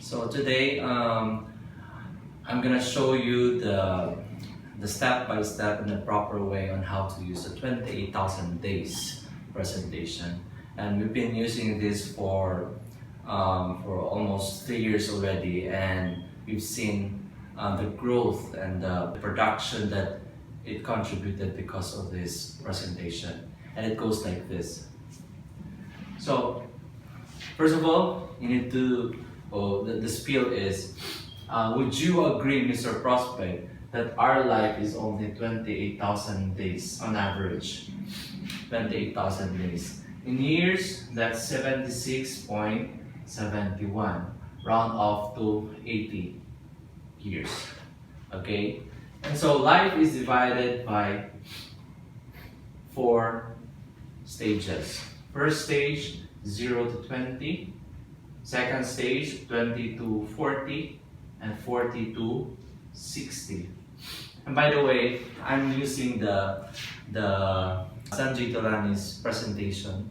So today, I'm gonna show you the step-by-step and the proper way on how to use the 28,000 days presentation. And we've been using this for almost 3 years already, and we've seen the growth and the production that it contributed because of this presentation. And it goes like this. So, first of all, you need to, the spiel is, would you agree, Mr. Prospect, that our life is only 28,000 days on average? 28,000 days. In years, that's 76.71. Round off to 80 years. Okay? And so life is divided by 4 stages. First stage, 0 to 20. Second stage, 20 to 40. And 40 to 60. And by the way, I'm using the Sanjay Tolani's presentation.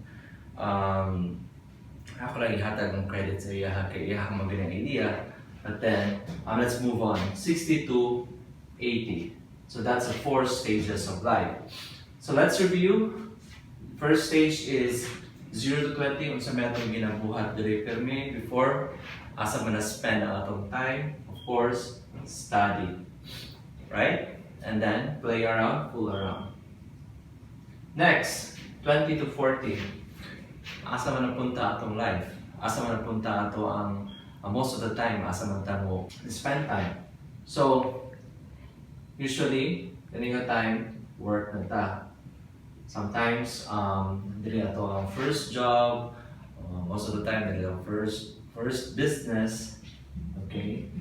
Ako lang ihatag ng credit sa iya kay iya magaling idea. But then, let's move on. 60 to 80. So that's the 4 stages of life. So let's review. First stage is 0 to 20. Kung sa mga itong ginabuhat diri permi before, asa man na spend ang atong time. Of course, study. Right? And then, play around, fool around. Next, 20 to 40. Asa man napunta atong life? Asa man napunta ato ang most of the time, asa man ta mo spend time? So, usually, kaninga time, work na ta. Sometimes, dili ato ang first job. Most of the time, dili ang first business. Okay?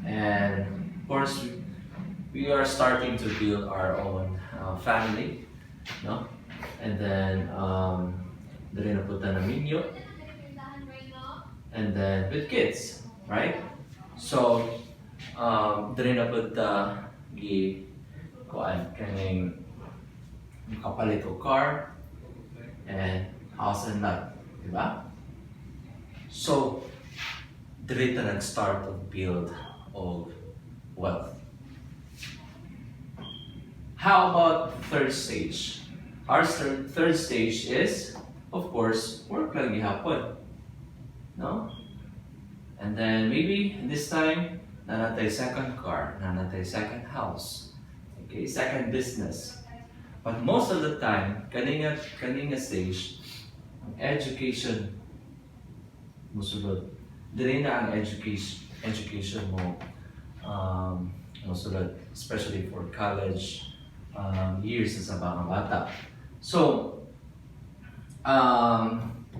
And, of course, we are starting to build our own family. No? And then, dali na punta na minyo. And then, with kids. Right? So, dali na punta kaning kapalit o car and house and lot. Diba? So, dali na nag-start of build of wealth. How about the third stage? Our third stage is, of course, work lang gihapon. No? And then maybe this time, nanatay second car, nanatay second house, okay, second business. But most of the time, kaninga stage, education musulod. Dili na ang education mo musulod, especially for college years sa mga bata. So,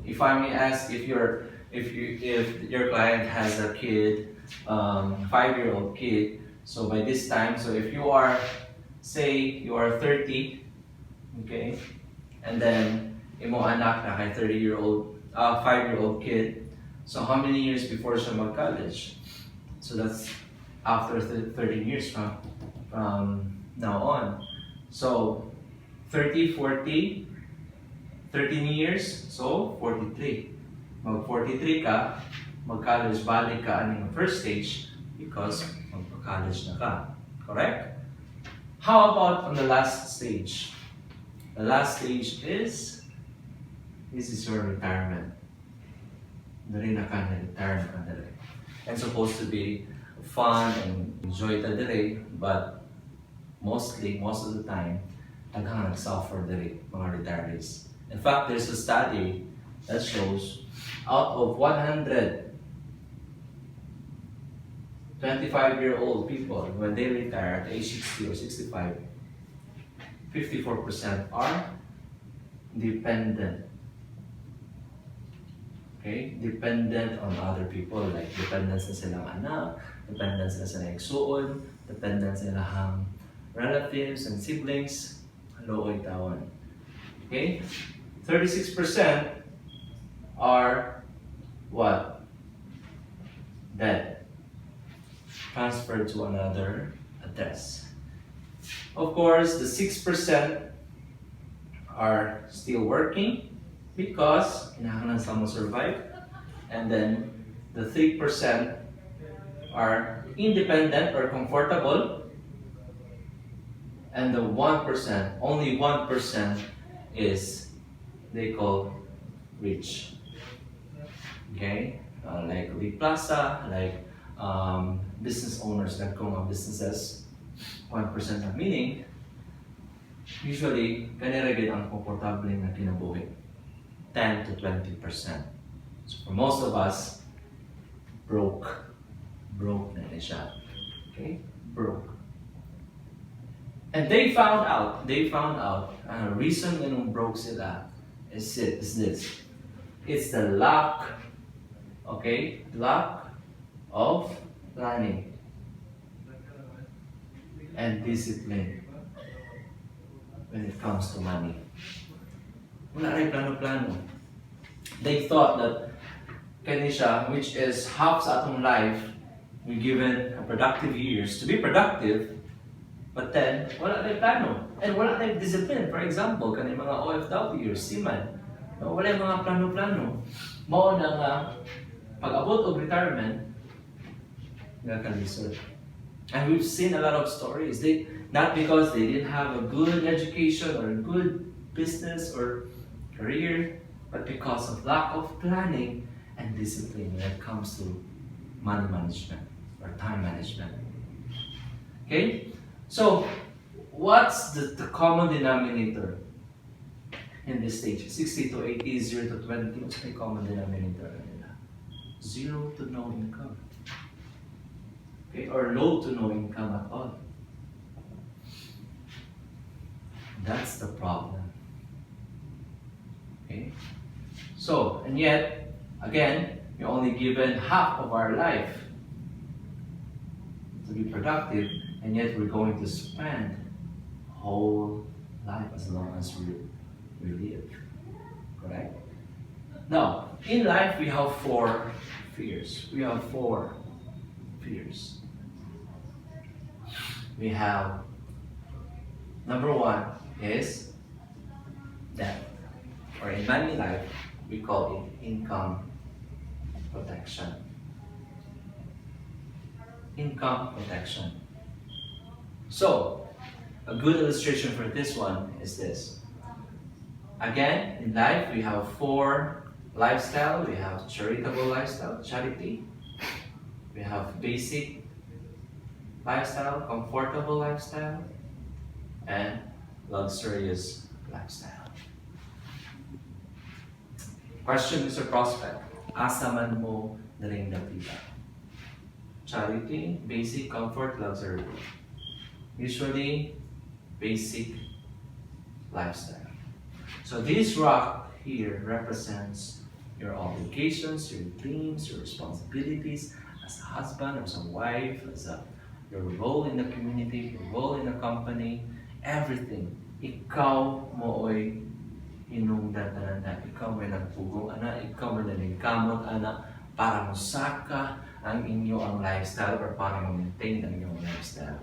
if I may ask, if your client has a kid, 5-year-old kid, so by this time, so if you are, say, you are 30, okay, and then imo anak na kay 5-year-old kid, so how many years before siya mag-college? So that's after 13 years from now on. So, 30, 40, 13 years, so 43. Mag-43 ka, mag-college, balik ka aning first stage because mag-college na ka. Correct? How about on the last stage? The last stage is, this is your retirement. Dari na ka, na-retire na ka dari. And supposed to be fun and enjoy the day, but most of the time, daghang nag-suffer diri mga retirees. In fact, there's a study that shows out of 100 25-year-old people, when they retire at age 60 or 65, 54% are dependent. Okay? Dependent on other people, like dependent sa silang anak, dependent sa silang igsuon, dependent sa ilang relatives and siblings, looy tawon. Okay? 36% are what? Dead. Transferred to another address. Of course, the 6% are still working because kinahanglan sa mo survive. And then the 3% are independent or comfortable. And the 1%, only 1% is they call rich. Okay? Like the plaza, like business owners that go on businesses, 1% na meaning, usually, kanira gid ang komportable na kinabuhi, 10 to 20%. So for most of us, broke na siya. Okay? Broke. And they found out, reason when broke sila is this. It's the lack, okay, lack of planning and discipline when it comes to money. Wala rin plano-plano. They thought that kanisha, which is half sa atong life, we're given productive years to be productive, but then, wala tayong plano. And wala tayong discipline. For example, kanina mga OFW, seaman, wala yung mga plano-plano. Mao na nga, pag-abot of retirement, nakalisod. And we've seen a lot of stories. Not because they didn't have a good education or a good business or career, but because of lack of planning and discipline when it comes to money management or time management. Okay? So, what's the common denominator in this stage? 60 to 80, 0 to 20, what's the common denominator? 0 to no income. Okay? Or low to no income at all. That's the problem. Okay? So, and yet, again, you're only given half of our life to be productive, and yet we're going to spend whole life as long as we live. Correct? Now, in life we have 4 fears. We have 4 fears. We have, number 1 is debt. Or in money life, we call it income protection. Income protection. So, a good illustration for this one is this. Again, in life, we have 4 lifestyle. We have charitable lifestyle, charity. We have basic lifestyle, comfortable lifestyle, and luxurious lifestyle. Question, Mr. Prospect. Asa man mo naring napila? Charity, basic, comfort, luxury. Usually, basic lifestyle. So this rock here represents your obligations, your dreams, your responsibilities as a husband, as a wife, your role in the community, your role in the company, everything. Ikaw moo'y hinungdan na, ikaw may nagpugong ana, ikaw may nalingkamot ana, para musaka ang inyong lifestyle or para ma-maintain ang inyong lifestyle.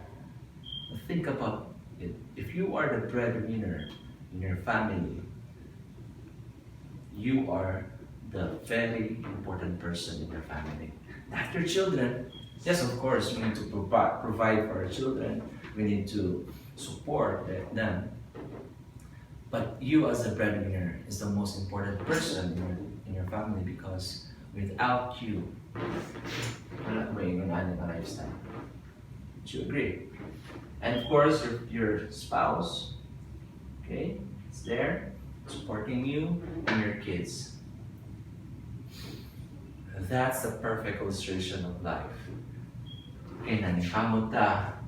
Think about it. If you are the breadwinner in your family, you are the very important person in your family. Not your children. Yes, of course, we need to provide for our children. We need to support them. But you as a breadwinner is the most important person in your family because without you, wala mo yung lifestyle. Would you agree? And of course, your spouse, okay, is there supporting you and your kids. That's the perfect illustration of life. Okay, naningkamot ta,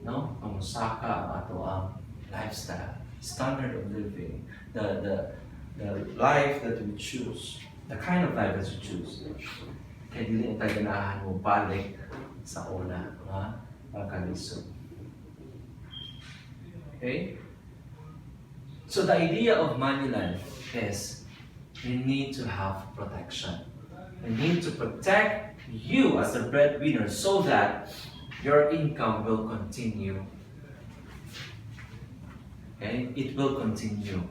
no? Kamusaka ang ato ang lifestyle, standard of living, the life that we choose, the kind of life that you choose. Kaya dili tayo ganahan mo balik sa una, pagkalisod. Okay? So the idea of money life is you need to have protection. You need to protect you as a breadwinner so that your income will continue. Okay? It will continue.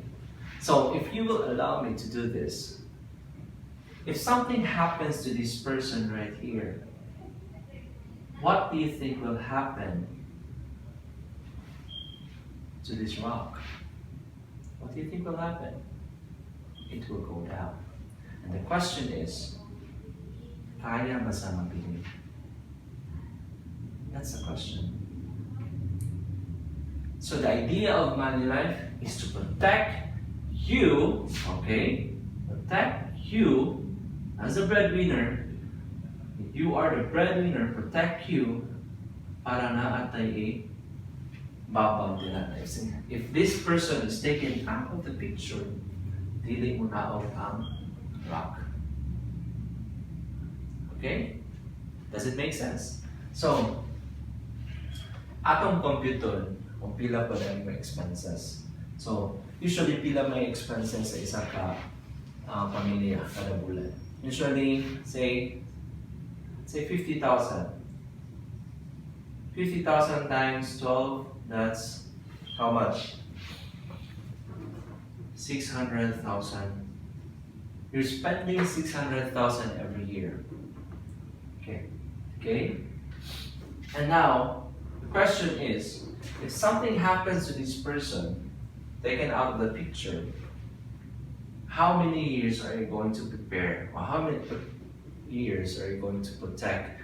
So if you will allow me to do this, if something happens to this person right here, what do you think will happen to this rock? What do you think will happen? It will go down. And the question is, kaya ba sa mapiling? That's the question. So the idea of money life is to protect you, okay? Protect you as a breadwinner. If you are the breadwinner, protect you para naatay babaw nila. If this person is taken out of the picture, dili mo naog ang rock. Okay? Does it make sense? So, atong computer, kung pila pa lang may expenses. So, usually pila may expenses sa isa ka pamilya kada bulan. Usually, say 50,000. 50,000 times 12, that's how much? 600,000. You're spending 600,000 every year. Okay? And now, the question is, if something happens to this person, taken out of the picture, how many years are you going to prepare? Or how many years are you going to protect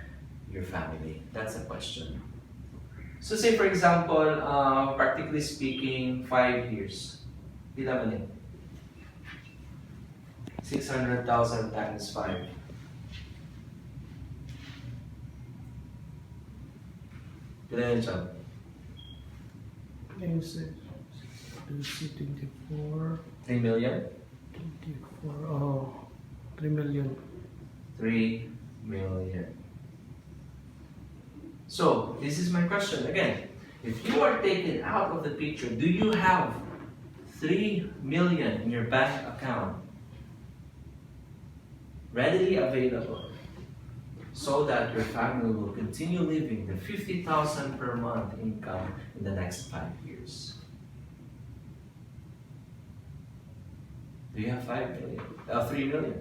your family? That's the question. So say for example, practically speaking, 5 years. Pila man yun? 600,000 times 5. Pila yun siya? 24. 3 million? 24, oh, 3 million. 3 million. So, this is my question again. If you are taken out of the picture, do you have 3 million in your bank account readily available so that your family will continue living the 50,000 per month income in the next 5 years? Do you have 5 million? 3 million?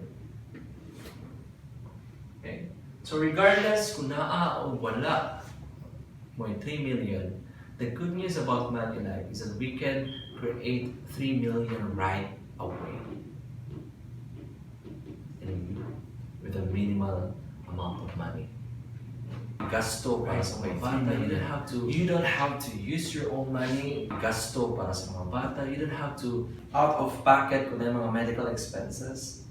Okay. So regardless kung naa o wala mo 3 million, the good news about money life is that we can create 3 million right away. And with a minimal amount of money. Gasto para sa mga bata. You don't have to use your own money. Gasto para sa mga bata. You don't have to out of pocket kung mga medical expenses.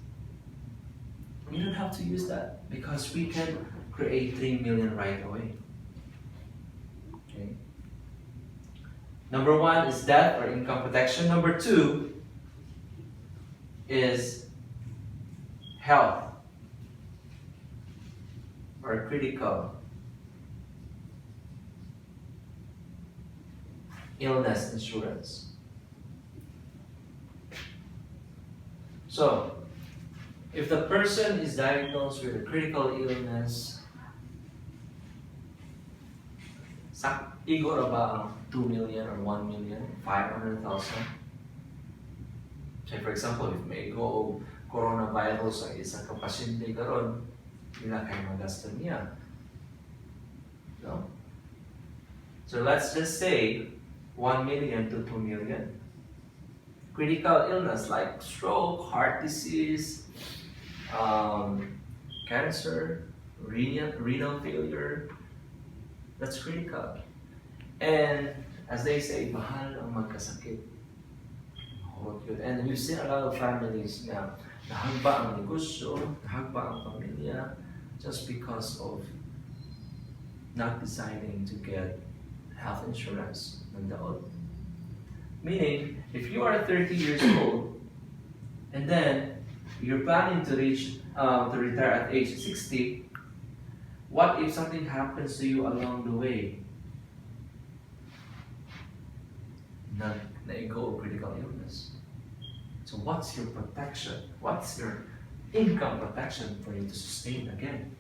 You don't have to use that because we can create 3 million right away. Okay. Number 1 is debt or income protection. Number 2 is health or critical illness insurance. So, if the person is diagnosed with a critical illness, igor ba ang 2 million or 1 million, 500,000? Say for example, if may go coronavirus ang isang kapasyente karon, ila kay magasto niya. No? So let's just say 1 million to 2 million. Critical illness like stroke, heart disease, cancer, renal failure, that's critical. And as they say, mahal ang magkasakit. And we've seen a lot of families na nahagba ang negosyo, nahagba ang pamilya, just because of not deciding to get health insurance ng daon. Meaning, if you are 30 years old and then you're planning to retire at age 60, what if something happens to you along the way? Naigo critical illness. So what's your protection? What's your income protection for you to sustain again?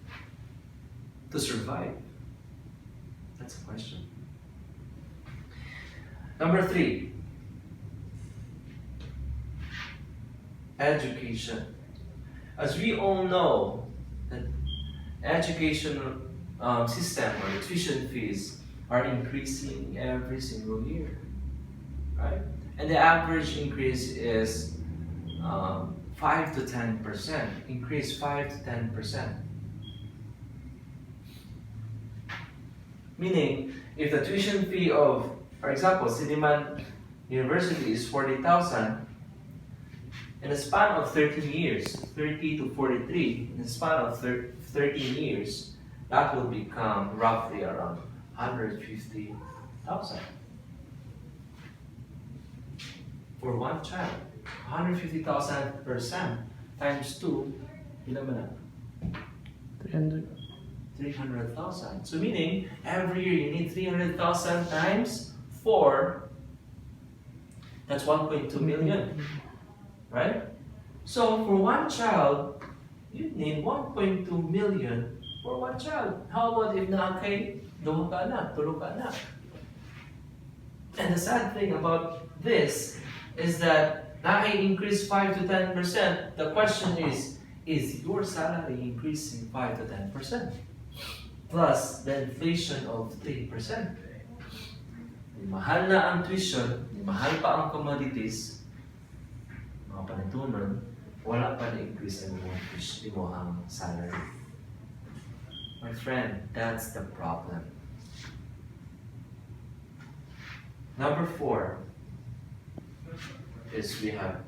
To survive? That's a question. Number 3. education. As we all know, that educational system or tuition fees are increasing every single year, right? And the average increase is 5 to 10%. Increase 5 to 10%. Meaning, if the tuition fee of, for example, Siliman University is 40,000, in a span of 13 years, 30 to 43, in a span of 13 years, that will become roughly around 150,000 for one child. 150,000 per sem times 2, ilan ba na? 300. 300,000. So meaning, every year you need 300,000 times 4, that's 1.2 million, right? So for one child, you need 1.2 million for one child. How about if naakay, duha ka anak, tulo ka anak? And the sad thing about this is that naay increase 5 to 10%. The question is your salary increasing 5 to 10%? Plus the inflation of 3%. Di mahal na ang tuition, di mahal pa ang commodities, mga panitunon, wala pa na-increase ang iyong salary. My friend, that's the problem. Number 4 is we have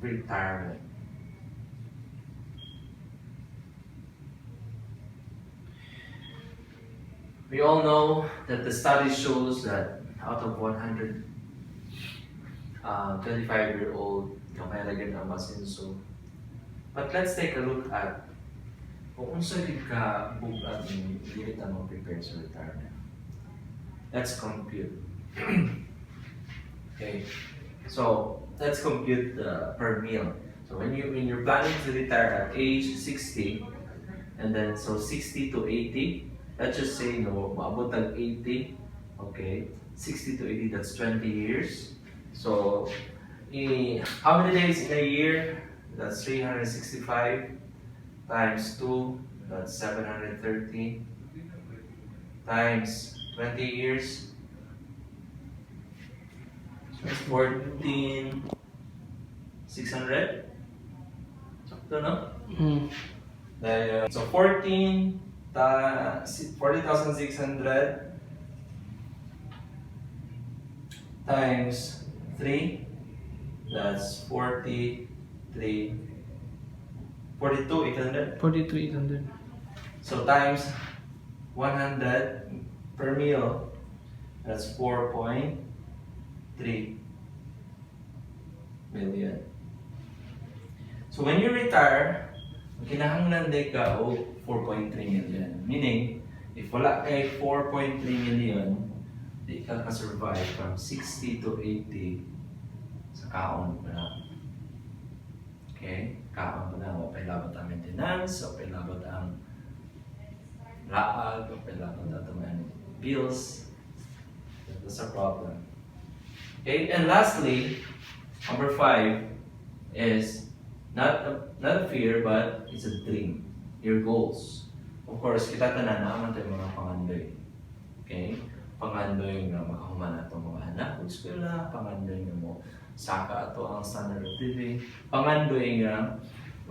retirement. We all know that the study shows that out of 100 25-year-old, kamayalagan ang masinso. But let's take a look at kung unsa gid ka bugat ni dili ta mo prepare sa retirement. Let's compute. Okay. So, let's compute per meal. So when you're planning to retire at age 60, and then so 60 to 80, let's just say no, maabot ng 80, okay, 60 to 80, that's 20 years. So, how many days in a year? That's 365 times 2, that's 730 times 20 years. That's 14,600. Sakto, no? So 40,600 times 3, that's 42,800. 42,800. So times 100 per meal, that's 4.3 million. So when you retire, kinahanglan day ka o 4.3 million. Meaning, if wala kay 4.3 million, di ka ka-survive from 60 to 80 sa kaon pa na. Okay? Kaon pa na. Wapay labot ang maintenance, wapay labot ang laag, wapay labot ang bills. That's a problem. Okay? And lastly, number 5 is not a fear, but it's a dream. Your goals. Of course, kita tanan naman tayo mga pangandoy. Okay? Pangandoy nga makahuman na itong mga anak o eskwela, pangandoy nga mo saka ato ang standard of living, pangandoy nga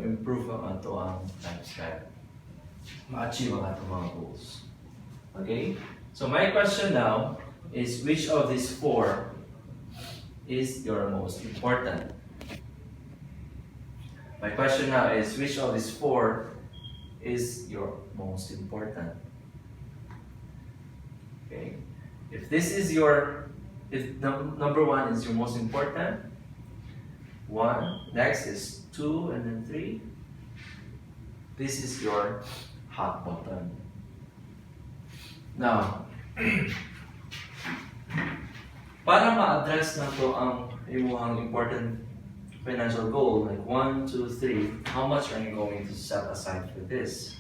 improve ang ato ang lifestyle. Ma-achieve ang ato mga goals. Okay? So my question now is, which of these 4 is your most important? My question now is, which of these 4 is your most important? Okay. If this is number 1 is your most important, 1, next is 2, and then 3. This is your hot button. Now, para ma-address na to ang imuhang important financial goal, like 1, 2, 3, how much are you going to set aside for this?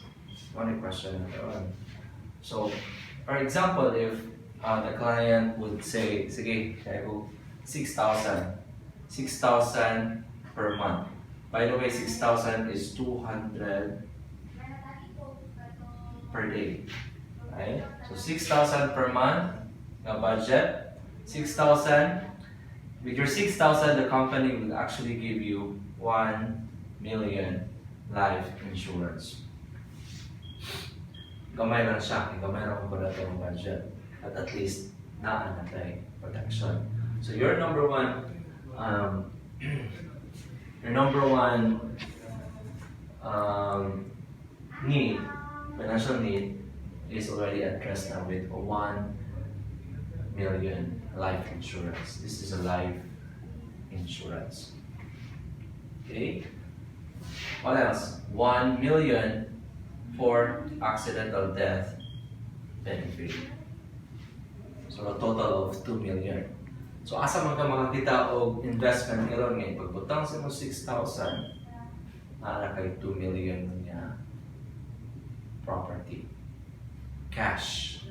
One question. So, for example, if the client would say, sige, kaya ko 6,000 per month. By the way, 6,000 is 200 per day. Right? So 6,000 per month na budget. 6,000. With your 6,000, the company will actually give you 1 million life insurance. Gamay lang siya. Gamay lang ko na itong budget. But at least, naanatay protection. So your number one need, financial need, is already addressed now with 1 million life insurance. This is a life insurance. Okay? What else? 1 million for accidental death benefit. So a total of 2 million. So asa man ka makakita og investment karon nga pagbutang sa mo 6,000, naa kay 2 million niya property. Cash.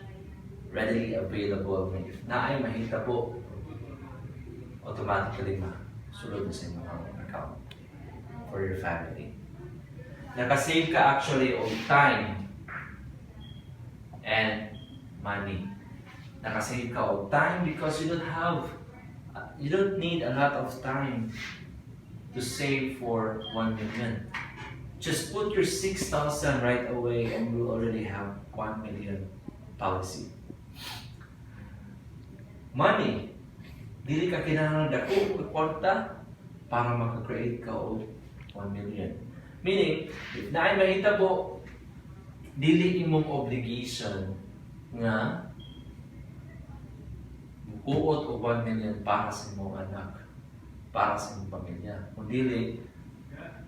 Readily available. If naay mahitabo, automatically masulod sa inyong account for your family. Nakasave ka actually of time and money. Nakasave ka of time because you don't need a lot of time to save for 1 million. Just put your 6,000 right away and you already have 1 million policy. Money. Dili ka kinahanglan dako og kwarta para maka-create ka og 1 million. Meaning, if naay mahitabo, dili imong obligation nga buot og 1 million para sa imong anak, para sa imong pamilya. Kung dili,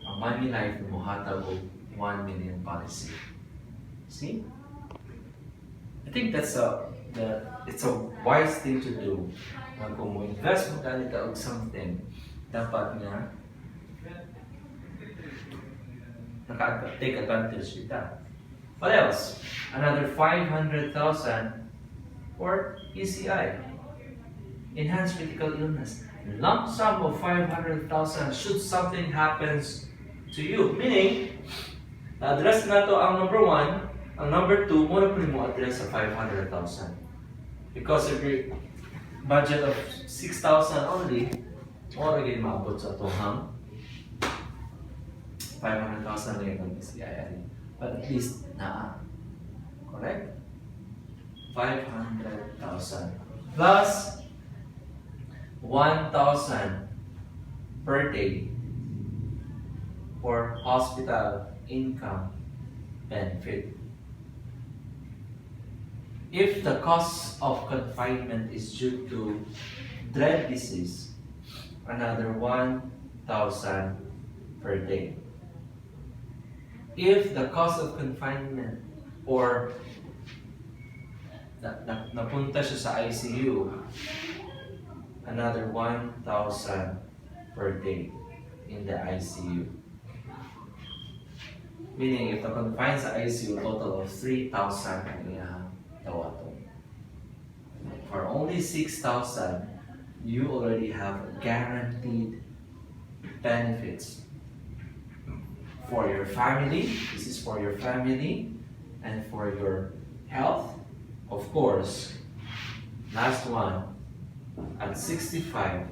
ang money life mo hatag og 1 million policy. See? I think it's a wise thing to do. Kung mo invest mo ka og something, dapat nga take advantage with that. What else? Another 500,000 for ECI, enhanced critical illness. Lump sum of 500,000 should something happens to you. Meaning, na-address na to ang number 1, ang number 2, muna po mo address sa 500,000. Because if your budget of 6,000 only, more again maabot sa tohang 500,000 lang yung ECI. But at least, correct? 500,000 plus 1,000 per day for hospital income benefit. If the cause of confinement is due to dread disease, another 1,000 per day. If the cause of confinement or napunta siya sa ICU, another 1,000 per day in the ICU. Meaning, if the confined sa ICU, total of 3,000 ang tawaton. For only 6,000, you already have guaranteed benefits for your family. This is for your family and for your health. Of course, last one, at 65.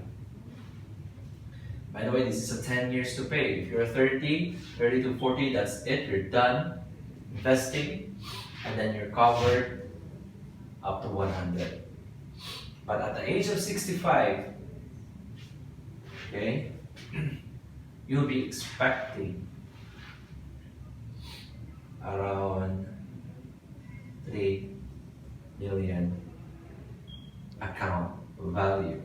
By the way, this is a 10 years to pay. If you're 30 to 40, that's it. You're done investing, and then you're covered up to 100. But at the age of 65, okay, you'll be expecting around 3 million account value.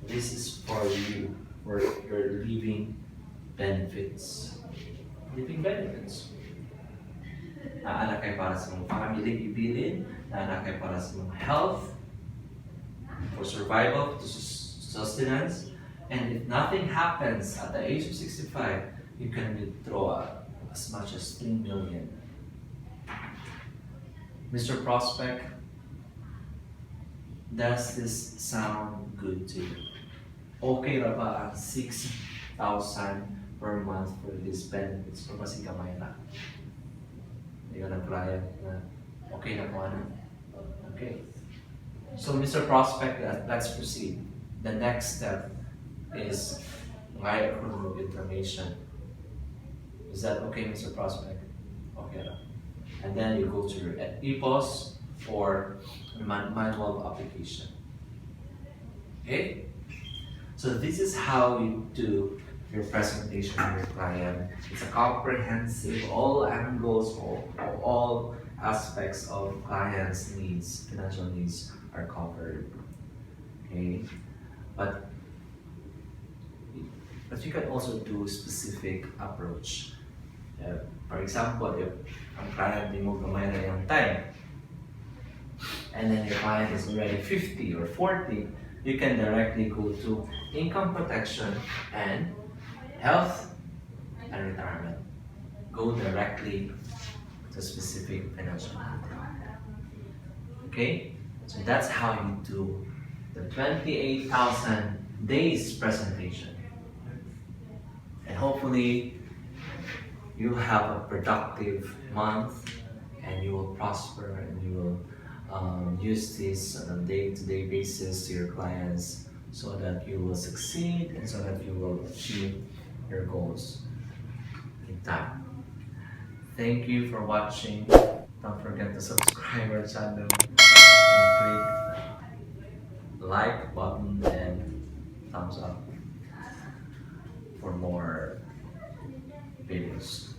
This is for you, for your living benefits. Living benefits. Naanak kayo para sa mga family ibilin, naanak kayo para sa mga health, for survival, to sustenance, and if nothing happens at the age of 65, you can withdraw as much as 3 million. Mr. Prospect, Does this sound good to you? Okay ra ba ang 6,000 per month for these benefits? O kasi kamay na? Hindi ka nag-client na okay na po ano? Okay. So Mr. Prospect, let's proceed. The next step is my approval of information. Is that okay, Mr. Prospect? Okay. And then you go to your EPOS or manual application. Okay? So this is how you do your presentation to your client. It's a comprehensive, all angles, all aspects of client's needs, financial needs are covered. Okay? But you can also do specific approach. For example, if ang client di mo gamay na yung time, and then your client is already 50 or 40, you can directly go to income protection and health and retirement. Go directly to specific financial need. Okay? So that's how you do the 28,000 days presentation. And hopefully, you'll have a productive month and you will prosper and you will use this on a day-to-day basis to your clients so that you will succeed and so that you will achieve your goals in time. Thank you for watching. Don't forget to subscribe our channel and click the like button and thumbs up for more videos.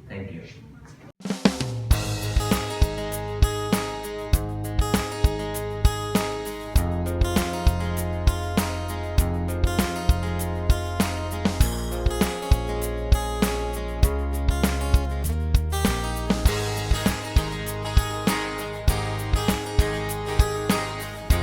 Thank you.